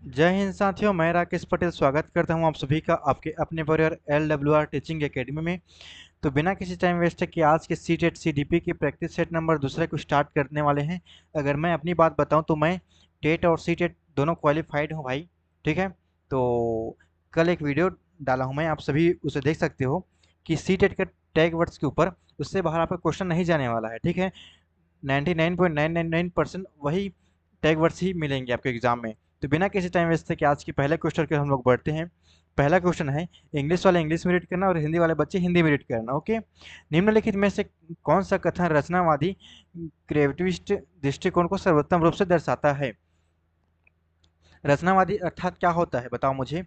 जय हिंद साथियों, मैं राकेश पटेल स्वागत करता हूं आप सभी का आपके अपने परिवार LWR टीचिंग एकेडमी में। तो बिना किसी टाइम वेस्ट के आज के सीटेट CDP की प्रैक्टिस सेट नंबर दूसरे को स्टार्ट करने वाले हैं। अगर मैं अपनी बात बताऊं तो मैं टेट और सीटेट दोनों क्वालिफाइड हूं भाई। ठीक है। तो कल एक वीडियो डाला हूं मैं, आप सभी उसे देख सकते हो कि सीटेट के टैग वर्ड्स के ऊपर उससे बाहर आपका क्वेश्चन नहीं जाने वाला है। ठीक है। 99.999% वही टैग वर्ड्स ही मिलेंगे आपके एग्जाम में। तो बिना किसी टाइम वेस्ट के आज के पहले क्वेश्चन के हम लोग बढ़ते हैं। पहला क्वेश्चन है, इंग्लिश वाले इंग्लिश में रीड करना और हिंदी वाले बच्चे हिंदी में रीड करना। ओके। निम्नलिखित में से कौन सा कथन रचनावादी क्रिएटिविस्ट दृष्टिकोण को सर्वोत्तम रूप से दर्शाता है? रचनावादी अर्थात क्या होता है बताओ मुझे।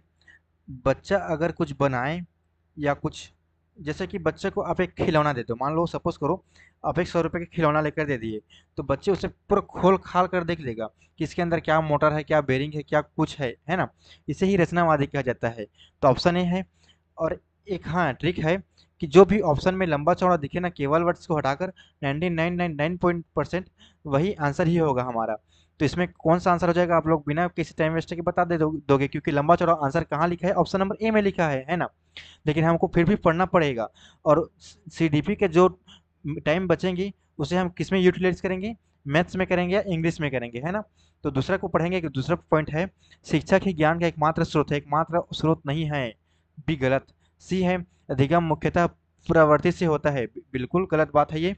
बच्चा अगर कुछ बनाए या कुछ, जैसे कि बच्चे को आप एक खिलौना दे दो, मान लो सपोज करो आप एक 100 रुपए का खिलौना लेकर दे दिए, तो बच्चे उसे पूरा खोल खाल कर देख लेगा कि इसके अंदर क्या मोटर है, क्या बेरिंग है, क्या कुछ है ना। इसे ही रचनावादी कहा जाता है। तो ऑप्शन ए है। और एक हाँ ट्रिक है कि जो भी ऑप्शन में लंबा चौड़ा दिखे ना, केवल वर्ड्स को हटाकर 99.9% वही आंसर ही होगा हमारा। तो इसमें कौन सा आंसर हो जाएगा आप लोग बिना किसी टाइम वेस्ट के बता दोगे, क्योंकि लंबा चौड़ा आंसर कहाँ लिखा है, ऑप्शन नंबर ए में लिखा है ना। लेकिन हमको फिर भी पढ़ना पड़ेगा। और CDP के जो टाइम बचेंगी उसे हम किस में यूटिलाइज करेंगे, मैथ्स में करेंगे या इंग्लिश में करेंगे, है ना। तो दूसरा को पढ़ेंगे कि दूसरा पॉइंट है, शिक्षक ही ज्ञान का एकमात्र स्रोत है, एकमात्र स्रोत नहीं है। बी गलत। सी है, अधिगम मुख्यतः प्रवृत्ति से होता है, बिल्कुल गलत बात है ये।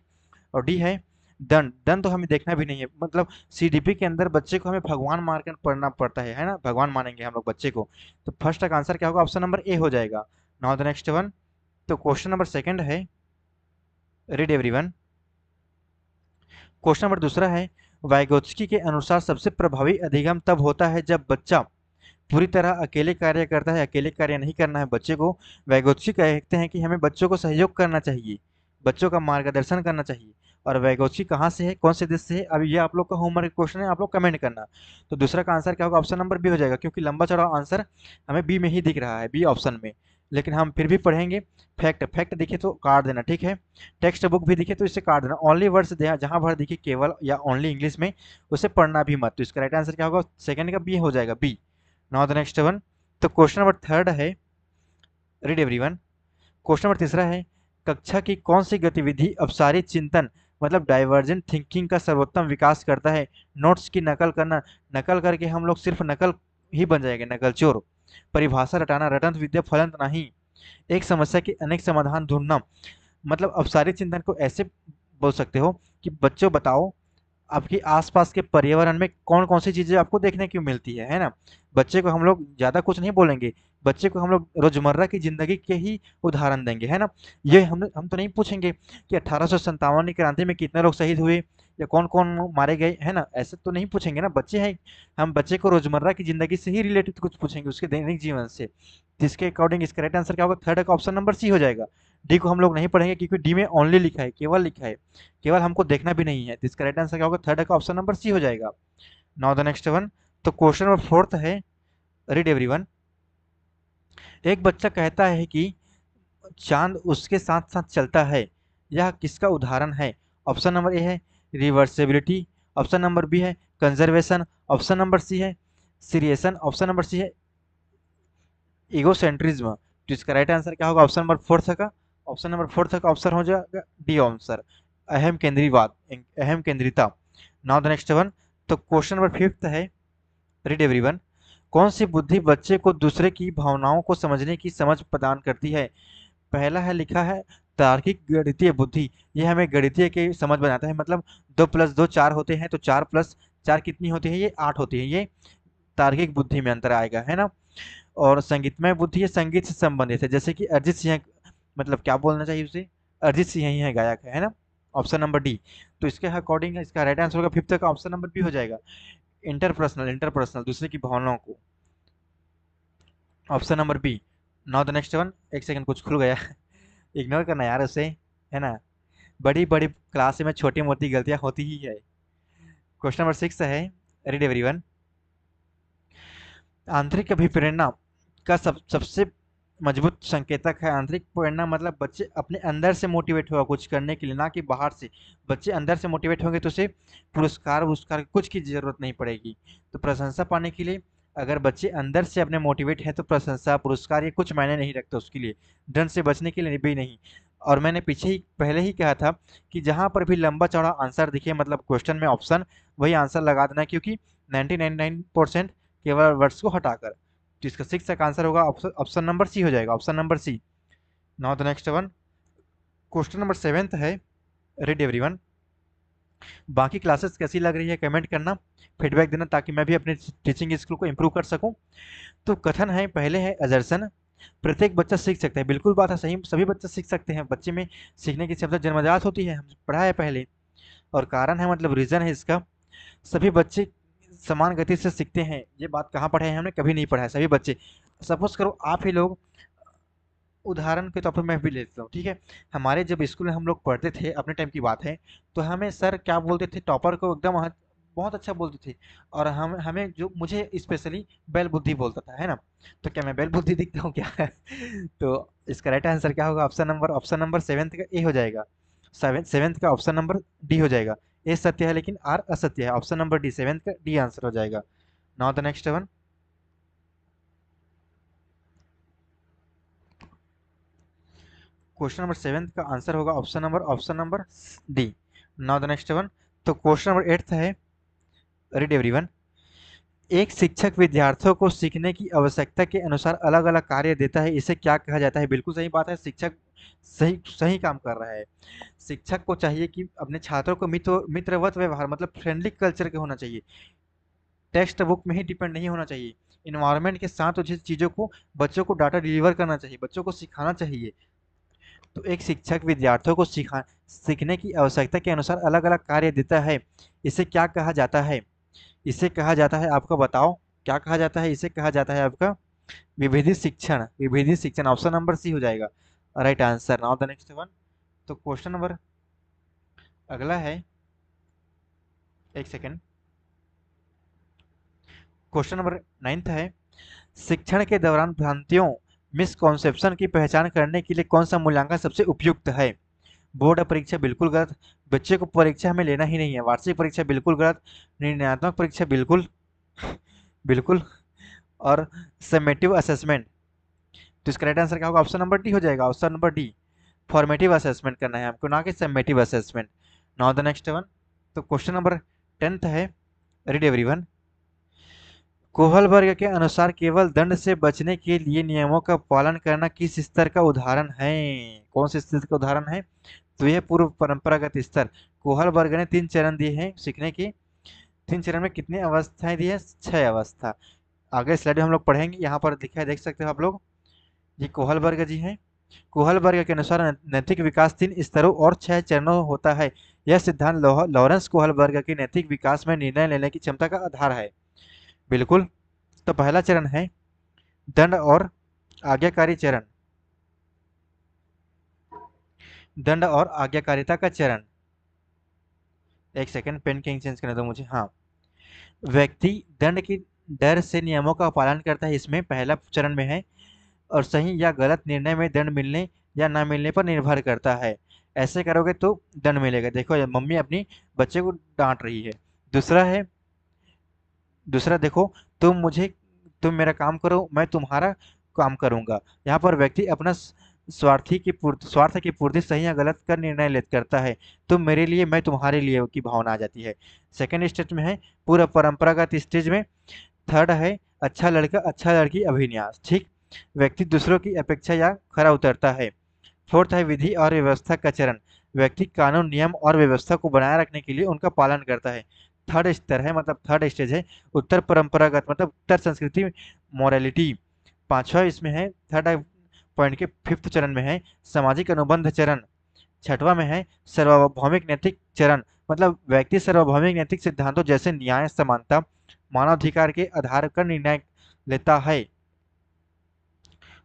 और डी है, दंड दंड तो हमें देखना भी नहीं है, मतलब CDP के अंदर बच्चे को हमें भगवान मानकर पढ़ना पड़ता है ना, भगवान मानेंगे हम लोग बच्चे को। तो फर्स्ट का आंसर क्या होगा, ऑप्शन नंबर ए हो जाएगा। Now the next one. तो क्वेश्चन नंबर सेकंड है, रीड एवरीवन। क्वेश्चन नंबर दूसरा है, वाइगोत्स्की के अनुसार सबसे प्रभावी अधिगम तब होता है जब बच्चा पूरी तरह अकेले कार्य करता है। अकेले कार्य नहीं करना है बच्चे को। वैगोत्स्की कहते हैं कि हमें बच्चों को सहयोग करना चाहिए, बच्चों का मार्गदर्शन करना चाहिए। और वैगोत्स्की कहाँ से है, कौन से देश से है, अब ये आप लोग का होमवर्क क्वेश्चन है, आप लोग कमेंट करना। तो दूसरा का आंसर क्या होगा, ऑप्शन नंबर बी हो जाएगा, क्योंकि लंबा चौड़ा आंसर हमें बी में ही दिख रहा है, बी ऑप्शन में। लेकिन हम फिर भी पढ़ेंगे। फैक्ट फैक्ट दिखे तो काट देना, ठीक है। टेक्स्ट बुक भी दिखे तो इसे काट देना। ओनली वर्ड्स जहां भर दिखे केवल या ओनली इंग्लिश में, उसे पढ़ना भी मत। तो इसका राइट आंसर क्या होगा, सेकंड का बी हो जाएगा, B. Now the next one. तो क्वेश्चन नंबर थर्ड है, रीड एवरीवन। क्वेश्चन नंबर तीसरा है, कक्षा की कौन सी गतिविधि अपसारी चिंतन मतलब डाइवर्जेंट थिंकिंग का सर्वोत्तम विकास करता है? नोट्स की नकल करना, नकल करके हम लोग सिर्फ नकल ही बन जाएंगे, नकल चोर। परिभाषा रटाना, रटंत विद्या फलंत नहीं। एक समस्या के अनेक समाधान ढूंढना, मतलब अपसारी चिंतन को ऐसे बोल सकते हो कि बच्चों बताओ आपके आसपास के पर्यावरण में कौन कौन सी चीजें आपको देखने को मिलती है ना। बच्चे को हम लोग ज्यादा कुछ नहीं बोलेंगे, बच्चे को हम लोग रोजमर्रा की जिंदगी के ही उदाहरण देंगे, है ना। ये हम तो नहीं पूछेंगे कि 1857 की क्रांति में कितने लोग शहीद हुए या कौन कौन मारे गए, है ना, ऐसे तो नहीं पूछेंगे ना, बच्चे हैं। हम बच्चे को रोजमर्रा की जिंदगी से ही रिलेटेड कुछ पूछेंगे, उसके दैनिक जीवन से। जिसके अकॉर्डिंग इसका राइट आंसर क्या होगा, थर्ड का ऑप्शन नंबर सी हो जाएगा। डी को हम लोग नहीं पढ़ेंगे क्योंकि डी में ओनली लिखा है, केवल लिखा है, केवल हमको देखना भी नहीं है। तो इसका राइट आंसर क्या होगा, थर्ड का ऑप्शन नंबर सी हो जाएगा। Now the next one. तो क्वेश्चन नंबर फोर्थ है, रीड एवरीवन। एक बच्चा कहता है कि चांद उसके साथ साथ चलता है, यह किसका उदाहरण है? ऑप्शन नंबर ए है रिवर्सिबिलिटी, ऑप्शन नंबर बी है कंजर्वेशन, ऑप्शन नंबर सी है सीरिएशन, ऑप्शन नंबर सी है इगोसेंट्रिज्म। तो इसका राइट आंसर क्या होगा, ऑप्शन नंबर फोर्थ का, ऑप्शन नंबर फोर्थ का ऑप्शन हो जाएगा डी आंसर, अहम केंद्रीवाद, अहम केंद्रिता। Now the next one. तो क्वेश्चन नंबर फिफ्थ है, रीड एवरीवन। कौन सी बुद्धि बच्चे को दूसरे की भावनाओं को समझने की समझ प्रदान करती है? पहला है, लिखा है तार्किक गणितीय बुद्धि, ये हमें गणितीय की समझ बनाता है, मतलब 2+2 4 होते हैं, तो 4+4 कितनी होती है, ये 8 होती है, ये तार्किक बुद्धि में अंतर आएगा, है ना। और संगीतमय बुद्धि ये संगीत से संबंधित है, जैसे कि अरिजीत सिंह, मतलब क्या बोलना चाहिए उसे, अरिजीत सिंह ही है गायक, है ना। Option number D. तो इसके अकॉर्डिंग इसका राइट आंसर होगा फिफ्थ का ऑप्शन नंबर बी हो जाएगा, इंटरपर्सनल, इंटरपर्सनल दूसरे की भावनाओं को, option number B. Now the next one. एक सेकंड कुछ खुल गया इग्नोर करना यार उसे, है ना। बड़ी बड़ी क्लास में छोटी मोटी गलतियां होती ही है। क्वेश्चन नंबर सिक्स है, रीड एवरीवन। आंतरिक अभिप्रेरणा का सबसे मजबूत संकेतक है। आंतरिक प्रेरणा मतलब बच्चे अपने अंदर से मोटिवेट होगा कुछ करने के लिए, ना कि बाहर से। बच्चे अंदर से मोटिवेट होंगे तो उसे पुरस्कार कुछ की जरूरत नहीं पड़ेगी। तो प्रशंसा पाने के लिए अगर बच्चे अंदर से अपने मोटिवेट हैं तो प्रशंसा पुरस्कार ये कुछ मायने नहीं रखते उसके लिए, दंड से बचने के लिए भी नहीं। और मैंने पीछे ही पहले ही कहा था कि जहां पर भी लंबा चौड़ा आंसर दिखे मतलब क्वेश्चन में ऑप्शन, वही आंसर लगा देना, क्योंकि 99% केवल वर्ड्स को हटाकर। तो इसका सिक्स का आंसर होगा ऑप्शन नंबर सी हो जाएगा, option number C. Now the next one, question number seventh है, रीड एवरीवन। बाकी क्लासेस कैसी लग रही है कमेंट करना, फीडबैक देना, ताकि मैं भी अपने टीचिंग स्किल को इम्प्रूव कर सकूं। तो कथन है, पहले है अजर्सन, प्रत्येक बच्चा सीख सकता है। बिल्कुल बात है सही, सभी बच्चे सीख सकते हैं, बच्चे में सीखने की क्षमता जन्मजात होती है, हमने पढ़ा है पहले। और कारण है मतलब रीजन है इसका, सभी बच्चे समान गति से सीखते हैं। ये बात कहाँ पढ़े हैं हमने, कभी नहीं पढ़ा है। सभी बच्चे, सपोज करो आप ही लोग, उदाहरण के तौर पर मैं भी लेता हूँ, ठीक है। हमारे जब स्कूल में हम लोग पढ़ते थे, अपने टाइम की बात है, तो हमें सर क्या बोलते थे, टॉपर को एकदम बहुत अच्छा बोलते थे। और हम हमें जो मुझे स्पेशली बैल बुद्धि बोलता था, है ना। तो क्या मैं बैल बुद्धि दिखता हूँ क्या? तो इसका राइट आंसर क्या होगा, ऑप्शन नंबर सेवेंथ का ए हो जाएगा। सेवेंथ का ऑप्शन नंबर डी हो जाएगा। ए सत्य है लेकिन आर असत्य है, ऑप्शन नंबर डी, सेवेंथ का डी आंसर हो जाएगा। Now the next one, question number seventh का आंसर होगा option number D. Now the next one, तो क्वेश्चन नंबर एट्थ है, रीड एवरीवन। एक शिक्षक विद्यार्थियों को सीखने की आवश्यकता के अनुसार अलग अलग कार्य देता है, इसे क्या कहा जाता है? बिल्कुल सही बात है, शिक्षक सही सही काम कर रहा है। शिक्षक को चाहिए कि अपने छात्रों को मित्रवत व्यवहार मतलब फ्रेंडली कल्चर के होना चाहिए, टेक्स्ट बुक में ही डिपेंड नहीं होना चाहिए। इन्वायरमेंट के साथ उचित चीज़ों को, बच्चों को डाटा डिलीवर करना चाहिए, बच्चों को सिखाना चाहिए। तो एक शिक्षक विद्यार्थियों को सीखने की आवश्यकता के अनुसार अलग अलग कार्य देता है, इसे क्या कहा जाता है? इसे कहा जाता है, आपको बताओ क्या कहा जाता है? इसे कहा जाता है आपका विभेदित शिक्षण, विभेदित शिक्षण, ऑप्शन नंबर सी हो जाएगा right answer. Now the next one, तो क्वेश्चन नंबर अगला है, एक सेकेंड, क्वेश्चन नंबर नाइन्थ है, शिक्षण के दौरान भ्रांतियों मिसकॉन्सेप्शन की पहचान करने के लिए कौन सा मूल्यांकन सबसे उपयुक्त है? बोर्ड परीक्षा बिल्कुल गलत, बच्चे को परीक्षा हमें लेना ही नहीं है। वार्षिक परीक्षा बिल्कुल गलत, निर्णयात्मक परीक्षा बिल्कुल बिल्कुल, और समेटिव असेसमेंट। तो इसका राइट आंसर क्या होगा, ऑप्शन नंबर डी हो जाएगा, option number D. Formative assessment करना है हमको, ना कि summative assessment. Now the next one, तो क्वेश्चन नंबर टेंथ है, रीड एवरीवन। कोहल वर्ग के अनुसार केवल दंड से बचने के लिए नियमों का पालन करना किस स्तर का उदाहरण है? कौन से स्तर का उदाहरण है? तो यह पूर्व परंपरागत स्तर। कोहल वर्ग ने 3 चरण दिए हैं सीखने के। 3 चरण में कितनी अवस्थाएं दी है? 6 अवस्था। आगे स्लाइड में हम लोग पढ़ेंगे, यहाँ पर दिखा है, देख सकते हो आप लोग, ये कोहल वर्ग जी हैं। कोहल वर्ग के अनुसार नैतिक विकास 3 स्तरों और 6 चरणों होता है। यह सिद्धांत लॉरेंस कोहल वर्ग के नैतिक विकास में निर्णय लेने की क्षमता का आधार है। बिल्कुल। तो पहला चरण है दंड और आज्ञाकारी चरण, दंड और आज्ञाकारिता का चरण। एक सेकंड, पेन के इंक चेंज करने दो मुझे। हाँ, व्यक्ति दंड की डर से नियमों का पालन करता है, इसमें पहला चरण में है। और सही या गलत निर्णय में दंड मिलने या ना मिलने पर निर्भर करता है। ऐसे करोगे तो दंड मिलेगा। देखो ये मम्मी अपनी बच्चे को डांट रही है। दूसरा है, दूसरा देखो, तुम मेरा काम करो, मैं तुम्हारा काम करूंगा। यहाँ पर व्यक्ति अपना स्वार्थ की पूर्ति सही या गलत का निर्णय ले करता है। तुम मेरे लिए, मैं तुम्हारे लिए की भावना आ जाती है। सेकेंड स्टेज में है पूरा परंपरागत स्टेज में। थर्ड है अच्छा लड़का अच्छा लड़की अभिन्यास, ठीक, व्यक्ति दूसरों की अपेक्षा या खरा उतरता है। फोर्थ है विधि और व्यवस्था का चरण, व्यक्ति कानून नियम और व्यवस्था को बनाए रखने के लिए उनका पालन करता है। थर्ड स्तर है मतलब थर्ड स्टेज है उत्तर परंपरागत मतलब उत्तर संस्कृति मोरालिटी। पांचवा इसमें है थर्ड पॉइंट के फिफ्थ चरण में है सामाजिक अनुबंध चरण। छठवां में है सार्वभौमिक नैतिक चरण, मतलब व्यक्ति सार्वभौमिक नैतिक सिद्धांतों जैसे न्याय समानता मानवाधिकार के आधार पर निर्णय लेता है।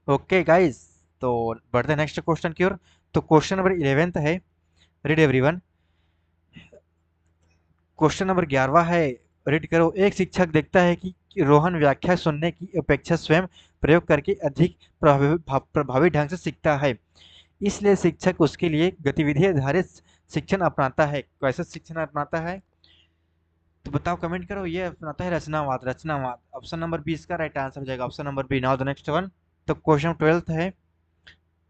ओके गाइस, तो बढ़ते हैं नेक्स्ट क्वेश्चन की ओर। तो क्वेश्चन नंबर 11 है, रीड एवरीवन। क्वेश्चन नंबर 11 है, रीड करो। एक शिक्षक देखता है कि रोहन व्याख्या सुनने की अपेक्षा स्वयं प्रयोग करके अधिक प्रभावी ढंग से सीखता है, इसलिए शिक्षक उसके लिए गतिविधि आधारित शिक्षण अपनाता है। कैसे शिक्षण अपनाता है? तो बताओ, कमेंट करो। ये आता है रचनावाद, रचनावाद। ऑप्शन नंबर बी इसका राइट आंसर हो जाएगा, option number B. Now the next one. तो क्वेश्चन 12th है,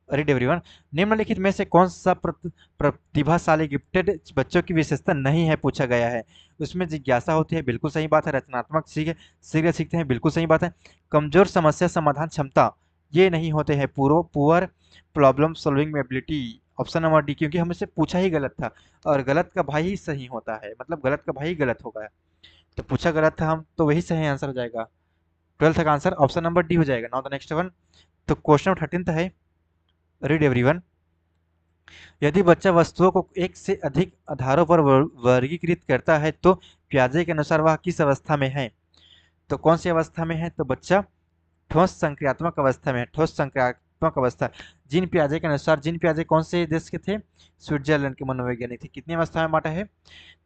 रीड एवरीवन। निम्नलिखित में से कौन सा प्रतिभाशाली गिफ्टेड बच्चों की विशेषता नहीं है, पूछा गया है। उसमें जिज्ञासा होती है, बिल्कुल सही बात है। रचनात्मक शीघ्र सीखते हैं, बिल्कुल सही बात है। कमजोर समस्या समाधान क्षमता, ये नहीं होते हैं। Poor problem solving ability, option number D, क्योंकि हमसे पूछा ही गलत था, और गलत का भाई ही सही होता है, मतलब गलत का भाई गलत होगा। तो पूछा गलत था हम, तो वही सही आंसर हो जाएगा। 12th का आंसर ऑप्शन नंबर डी हो जाएगा। Now the next one. तो क्वेश्चन 13th है, रीड एवरीवन। यदि बच्चा वस्तुओं को एक से अधिक आधारों पर वर्गीकृत करता है तो पियाजे के अनुसार वह किस अवस्था में है। तो कौन सी अवस्था में है, तो बच्चा ठोस संक्रियात्मक अवस्था में है, ठोस संक्रियात्मक अवस्था। जीन पियाजे के अनुसार, जीन पियाजे कौन से देश के थे, स्विट्जरलैंड के मनोवैज्ञानिक थे। कितनी अवस्था में बांटा है,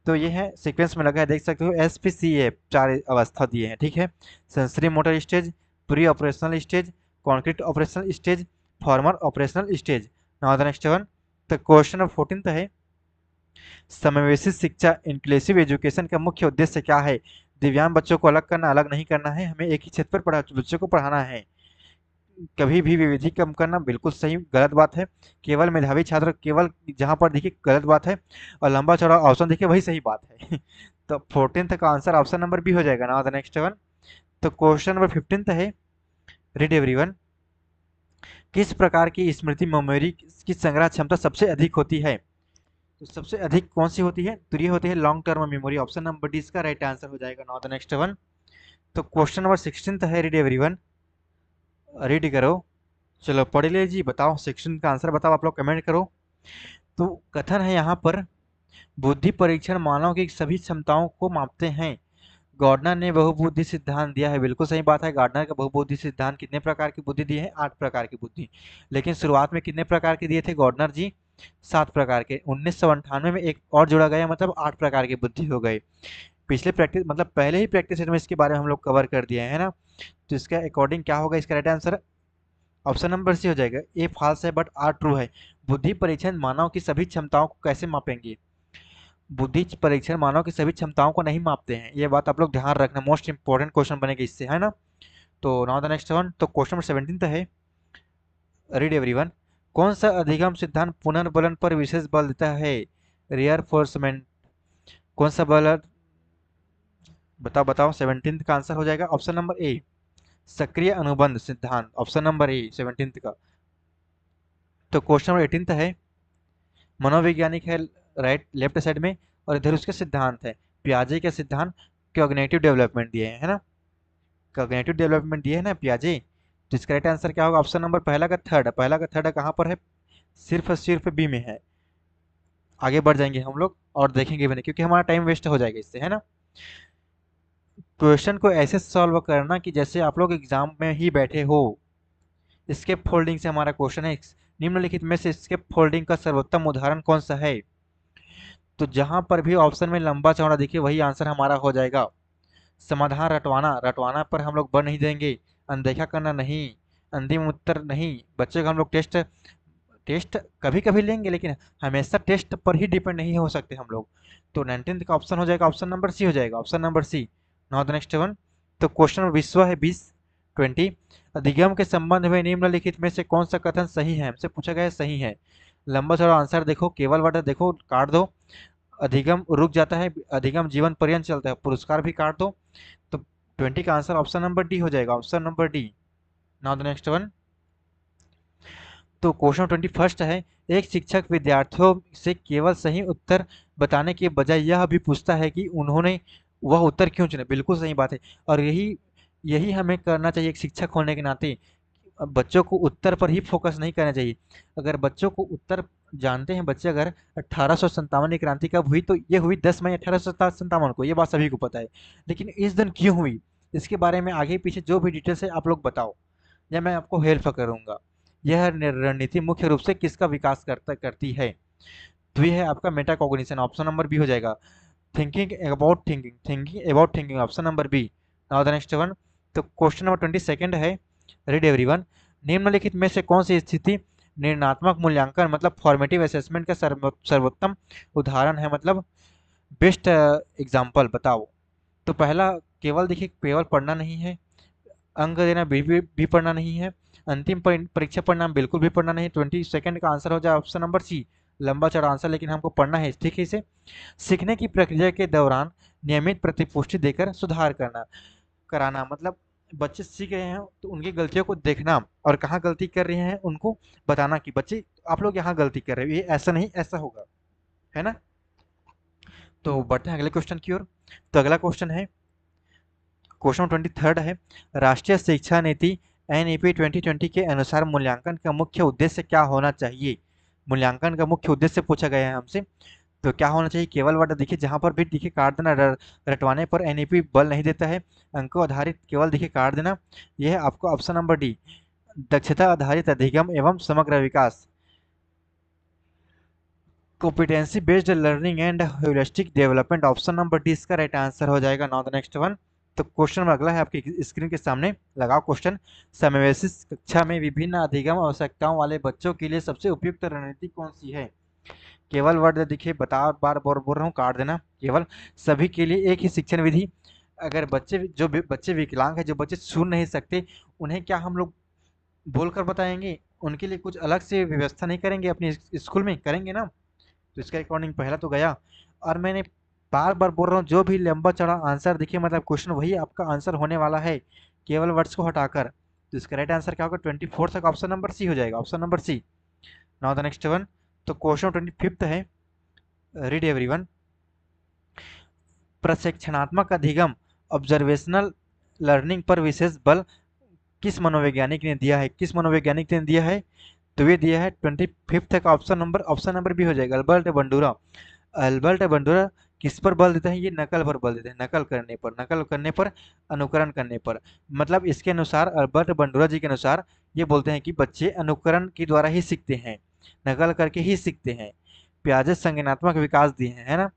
तो ये है सीक्वेंस में लगा है, देख सकते हो। SPCA 4 अवस्था दिए हैं, ठीक है। Sensory motor stage, pre operational stage, concrete operational stage, farmer operational stage. Now the next one. तो क्वेश्चन नंबर 14 है, समावेशी शिक्षा इंक्लूसिव एजुकेशन का मुख्य उद्देश्य क्या है। दिव्यांग बच्चों को अलग करना, अलग नहीं करना है, हमें एक ही छत पर बच्चों को पढ़ाना है। कभी भी विविधि कम करना, बिल्कुल सही गलत बात है। केवल मेधावी छात्र, केवल जहां पर देखिए गलत बात है, और लंबा चौड़ा ऑप्शन देखिए वही सही बात है। तो 14th का आंसर ऑप्शन नंबर बी हो जाएगा। Now the next one. तो क्वेश्चन नंबर 15 है, रीड एवरीवन। किस प्रकार की स्मृति मेमोरी की संग्रह क्षमता सबसे अधिक होती है। तो सबसे अधिक कौन सी होती है, तो ये होती है long term memory, option number D इसका राइट आंसर हो जाएगा। Now the next one. तो क्वेश्चन नंबर 16 है, रीड एवरीवन। रीड करो, चलो पढ़ लीजिए, बताओ सेक्शन का आंसर बताओ, आप लोग कमेंट करो। तो कथन है यहाँ पर, बुद्धि परीक्षण मानव की सभी क्षमताओं को मापते हैं। गॉर्डनर ने बहुबुद्धि सिद्धांत दिया है, बिल्कुल सही बात है। गार्डनर का बहुबुद्धि सिद्धांत कितने प्रकार की बुद्धि दी है, 8 प्रकार की बुद्धि। लेकिन शुरुआत में कितने प्रकार के दिए थे गॉर्डनर जी, 7 प्रकार के। 1998 में एक और जोड़ा गया, मतलब 8 प्रकार की बुद्धि हो गई। पिछले प्रैक्टिस, मतलब पहले ही प्रैक्टिस सेट में इसके बारे में हम लोग कवर कर दिए हैं ना। तो इसका अकॉर्डिंग क्या होगा, इसका right answer option number C हो जाएगा। ए फॉल्स है बट आर ट्रू है। बुद्धि परीक्षण मानव की सभी क्षमताओं को कैसे मापेंगे, बुद्धि परीक्षण मानव की सभी क्षमताओं को नहीं मापते हैं, ये बात आप लोग ध्यान रखना, मोस्ट इंपॉर्टेंट क्वेश्चन बनेगा इससे, है ना। तो नाउ द नेक्स्ट वन। तो क्वेश्चन नंबर 17 है, रीड एवरीवन। कौन सा अधिगम सिद्धांत पुनर्बलन पर विशेष बल देता है, रियरफोर्समेंट। कौन सा बल, बताओ बताओ। 17 का आंसर हो जाएगा ऑप्शन नंबर ए, सक्रिय अनुबंध सिद्धांत, ऑप्शन नंबर ए 17 का। तो क्वेश्चन नंबर 18 है, मनोवैज्ञानिक है राइट लेफ्ट साइड में, और इधर उसके सिद्धांत है। पियाजे के सिद्धांत कॉग्निटिव डेवलपमेंट दिए हैं, है ना। कॉग्निटिव डेवलपमेंट दिए है ना पियाजे। तो इसका राइट आंसर क्या होगा, ऑप्शन नंबर पहला का थर्ड, पहला का थर्ड कहाँ पर है, सिर्फ और सिर्फ बी में है। आगे बढ़ जाएंगे हम लोग और देखेंगे भी नहीं, क्योंकि हमारा टाइम वेस्ट हो जाएगा इससे, है ना। क्वेश्चन को ऐसे सॉल्व करना कि जैसे आप लोग एग्जाम में ही बैठे हो। स्केप फोल्डिंग से हमारा क्वेश्चन है, निम्नलिखित में से स्केप फोल्डिंग का सर्वोत्तम उदाहरण कौन सा है। तो जहां पर भी ऑप्शन में लंबा चौड़ा देखिए वही आंसर हमारा हो जाएगा। समाधान रटवाना, रटवाना पर हम लोग बन नहीं देंगे। अनदेखा करना नहीं, अंतिम उत्तर नहीं। बच्चे को हम लोग टेस्ट, टेस्ट कभी कभी लेंगे, लेकिन हमेशा टेस्ट पर ही डिपेंड नहीं हो सकते हम लोग। तो 19th का ऑप्शन हो जाएगा, ऑप्शन नंबर सी हो जाएगा, option number C. Now the next one. तो क्वेश्चन विश्व है 20 अधिगम के संबंध में निम्नलिखित में से कौन सा कथन सही है, हमसे पूछा गया है, सही है। लंबा चौड़ा आंसर देखो, केवल वर्ड देखो, काट दो। अधिगम रुक जाता है, अधिगम जीवन पर्यंत चलता है, पुरस्कार भी काट दो। तो 20 का आंसर ऑप्शन नंबर डी हो जाएगा, option number D. Now the next one. तो क्वेश्चन 21 है, एक शिक्षक विद्यार्थियों से केवल सही उत्तर बताने के बजाय यह भी पूछता है कि उन्होंने वह उत्तर क्यों चुने, बिल्कुल सही बात है। और यही यही हमें करना चाहिए एक शिक्षक होने के नाते। बच्चों को उत्तर पर ही फोकस नहीं करना चाहिए। अगर बच्चों को उत्तर जानते हैं बच्चे, अगर 1857 की क्रांति कब हुई, तो ये हुई 10 मई 1857 को, ये बात सभी को पता है। लेकिन इस दिन क्यों हुई, इसके बारे में आगे पीछे जो भी डिटेल्स है आप लोग बताओ, या मैं आपको हेल्प करूंगा। यह रणनीति मुख्य रूप से किसका विकास करती है। तो ये है आपका metacognition, option number B हो जाएगा। Thinking about thinking, thinking about thinking, option number B. Now the next one. तो क्वेश्चन नंबर 22 है, रीड एवरीवन। निम्नलिखित में से कौन सी स्थिति निर्णयात्मक मूल्यांकन मतलब फॉर्मेटिव असेसमेंट का सर्वोत्तम उदाहरण है, मतलब बेस्ट एग्जाम्पल बताओ। तो पहला केवल देखिए, केवल पढ़ना नहीं है, अंक देना भी पढ़ना नहीं है, अंतिम परीक्षा परिणाम बिल्कुल भी पढ़ना नहीं। 22 का आंसर हो जाए ऑप्शन नंबर सी, लंबा चौड़ा आंसर, लेकिन हमको पढ़ना है ठीक है इसे। सीखने की प्रक्रिया के दौरान नियमित प्रतिपुष्टि देकर सुधार करना कराना, मतलब बच्चे सीख रहे हैं तो उनकी गलतियों को देखना और कहाँ गलती कर रहे हैं उनको बताना कि बच्चे आप लोग यहाँ गलती कर रहे हो, ये ऐसा नहीं ऐसा होगा, है ना। तो बढ़ते हैं अगले क्वेश्चन की ओर। तो अगला क्वेश्चन है, क्वेश्चन 23 है, राष्ट्रीय शिक्षा नीति एनईपी 2020 के अनुसार मूल्यांकन का मुख्य उद्देश्य क्या होना चाहिए। मूल्यांकन का मुख्य उद्देश्य पूछा गया है हमसे। तो क्या होना चाहिए, केवल वर्ड देखिए, जहां पर भी देखिए काट देना, रटवाने पर एनईपी बल नहीं देता है। अंकों आधारित केवल देखिए काट देना। यह है आपको ऑप्शन नंबर डी, दक्षता आधारित अधिगम एवं समग्र विकास, competency based learning and holistic development, option number D इसका राइट आंसर हो जाएगा। Now the next one. तो क्वेश्चन अगला है आपकी स्क्रीन के सामने, लगाओ क्वेश्चन। समावेशी कक्षा में विभिन्न अधिगम आवश्यकताओं वाले बच्चों के लिए सबसे उपयुक्त रणनीति कौन सी है। केवल वर्ड देखिए, बता बार बार बोल रहा हूँ, काट देना। केवल सभी के लिए एक ही शिक्षण विधि। अगर बच्चे जो बच्चे विकलांग है, जो बच्चे सुन नहीं सकते, उन्हें क्या हम लोग बोलकर बताएंगे, उनके लिए कुछ अलग से व्यवस्था नहीं करेंगे अपने स्कूल में, करेंगे ना। तो इसके अकॉर्डिंग पहला तो गया। और मैंने बार बार बोल रहा हूँ, जो भी लंबा चौड़ा आंसर देखिए, मतलब क्वेश्चन वही आपका आंसर होने वाला है, केवल वर्ड्स को हटाकर। तो इसका राइट आंसर क्या होगा, 24 तक ऑप्शन नंबर सी हो जाएगा, option number C. Now the next one. तो क्वेश्चन 25 है, रीड एवरीवन। प्रशिक्षणात्मक अधिगम ऑब्जर्वेशनल लर्निंग पर विशेष बल किस मनोवैज्ञानिक ने दिया है, किस मनोवैज्ञानिक ने दिया है। तो ये दिया है 25 का ऑप्शन नंबर बी हो जाएगा, अल्बर्ट बंडूरा। अल्बर्ट बंडूरा किस पर बल देते हैं, ये नकल पर बल देते हैं, नकल करने पर, अनुकरण करने पर। मतलब इसके अनुसार, अल्बर्ट बंडूरा जी के अनुसार, ये बोलते हैं कि बच्चे अनुकरण के द्वारा ही सीखते हैं, नकल करके ही सीखते हैं। पियाजे संज्ञानात्मक विकास दिए हैं, है ना।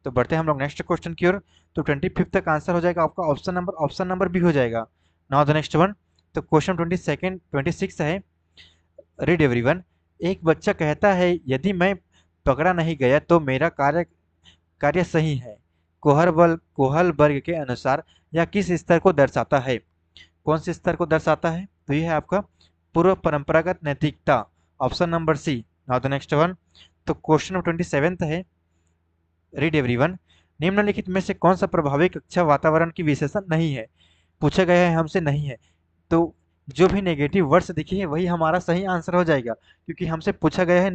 तो बढ़ते हैं हम लोग नेक्स्ट क्वेश्चन की ओर। तो 25 तक आंसर हो जाएगा आपका ऑप्शन नंबर बी हो जाएगा। Now the next one. तो क्वेश्चन 26 है, रीड एवरीवन। एक बच्चा कहता है, यदि मैं पकड़ा नहीं गया तो मेरा कार्य कार्य सही है। कोहल वर्ग के अनुसार यह किस स्तर को दर्शाता है, कौन से स्तर को दर्शाता है। तो यह है आपका पूर्व परंपरागत नैतिकता, option number C. Now the next one. तो क्वेश्चन 27 है, रीड एवरीवन। निम्नलिखित में से कौन सा प्रभावी कक्षा वातावरण की विशेषण नहीं है। पूछा गया है हमसे, नहीं है। तो जो भी नेगेटिव वर्ड्स दिखे हैं वही हमारा सही आंसर हो जाएगा, क्योंकि हमसे पूछा गया है,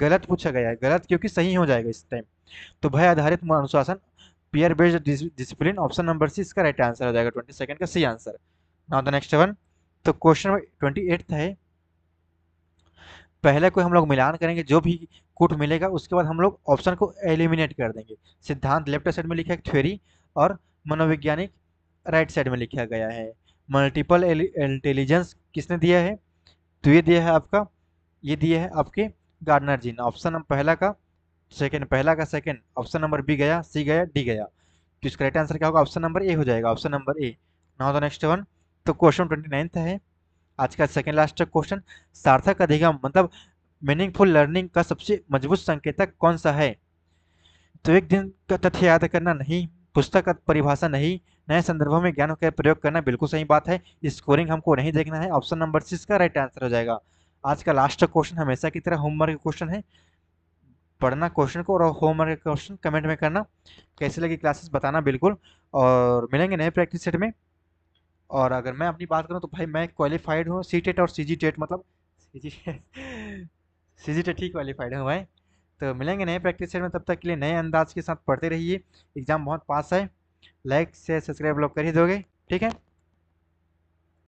गलत पूछा गया है, गलत क्योंकि सही हो जाएगा इस टाइम। तो भय आधारित अनुशासन, peer based discipline, option number C इसका राइट आंसर हो जाएगा, 22 का C answer. Now the next one. तो क्वेश्चन 28 है, पहले को हम लोग मिलान करेंगे, जो भी कूट मिलेगा उसके बाद हम लोग ऑप्शन को एलिमिनेट कर देंगे। सिद्धांत लेफ्ट साइड में लिखा है, थ्योरी, और मनोवैज्ञानिक राइट साइड में लिखा गया है। मल्टीपल इंटेलिजेंस किसने दिया है, तो ये दिया है आपका, ये दिया है आपके गार्डनर जी ने। ऑप्शन पहला का सेकंड, पहला का सेकंड, ऑप्शन नंबर बी गया, सी गया, डी गया। तो इसका राइट आंसर क्या होगा, ऑप्शन नंबर ए हो जाएगा, option number A. Now the next one. तो क्वेश्चन 29 है, आज का सेकंड लास्ट क्वेश्चन। सार्थक अधिगम मतलब मीनिंगफुल लर्निंग का सबसे मजबूत संकेतक कौन सा है। तो एक दिन का तथ्य याद करना नहीं, पुस्तक का परिभाषा नहीं, नए संदर्भों में ज्ञान का प्रयोग करना, बिल्कुल सही बात है। स्कोरिंग हमको नहीं देखना है, ऑप्शन नंबर सी इसका राइट आंसर हो जाएगा। आज का लास्ट क्वेश्चन हमेशा की तरह होमवर्क क्वेश्चन है, पढ़ना क्वेश्चन को, और होमवर्क क्वेश्चन कमेंट में करना, कैसे लगी क्लासेस बताना बिल्कुल। और मिलेंगे नए प्रैक्टिस सेट में। और अगर मैं अपनी बात करूं तो भाई मैं क्वालिफाइड हूँ सी टेट और सी जी टेट, मतलब सी जी टेट ही क्वालिफाइड हूँ मैं। तो मिलेंगे नए प्रैक्टिस सेट में, तब तक के लिए नए अंदाज के साथ पढ़ते रहिए। एग्जाम बहुत पास है, लाइक से सब्सक्राइब लोग कर ही दोगे, ठीक है।